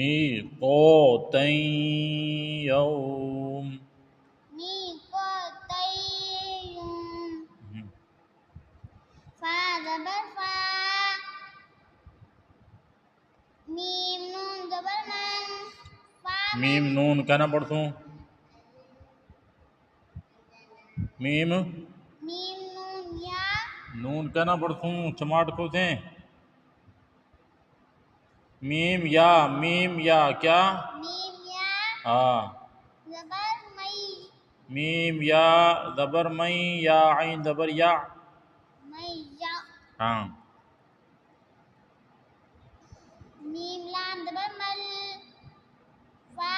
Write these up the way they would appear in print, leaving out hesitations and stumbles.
میقاتِ یوم میقاتِ یوم فا زبر فا میم نون زبر من فا میم نون کہنا پڑھتوں میم میم نون یا نون کہنا پڑھتوں چماٹ کو دیں میم یا کیا میم یا ہاں زبر مئی میم یا زبر مئی یا عین زبر یا مئی یا ہاں میم لام زبر مل فا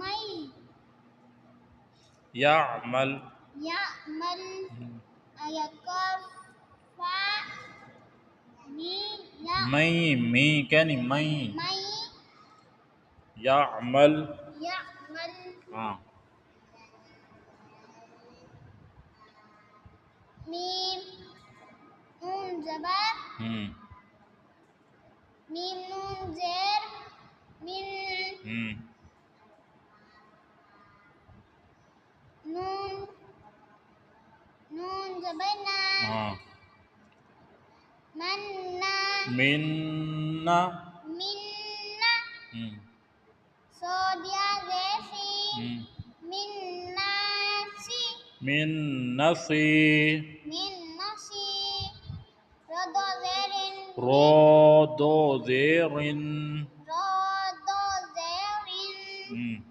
مئی یعمل یعمل آیا کاف فا میم یا می کہنی مئی مئی یعمل یعمل ہاں میم نون زبر میم نون زیر من نون نون زبر نا ہاں من نا من من نا سودیا زیر سی من ناسی من نصی من نسی رد زیرن را دو زیر رد زیرن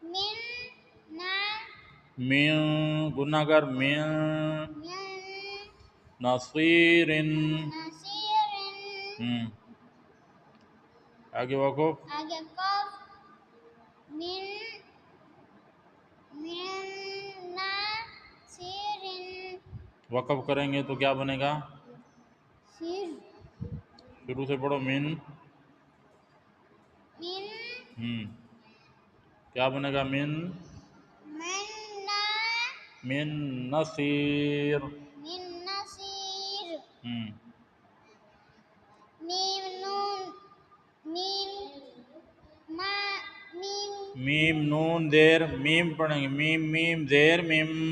من نا من گناگر من من نصیر نصیرن آگے وقف آگے قف من ناصرن وقف کریں گے تو کیا بنے گا سر شروع سے پڑھو من کیا بنے گا من من نصیر نصیر میم نون میم ما میم میم نون زیر میم پڑھیں گے میم زیر میم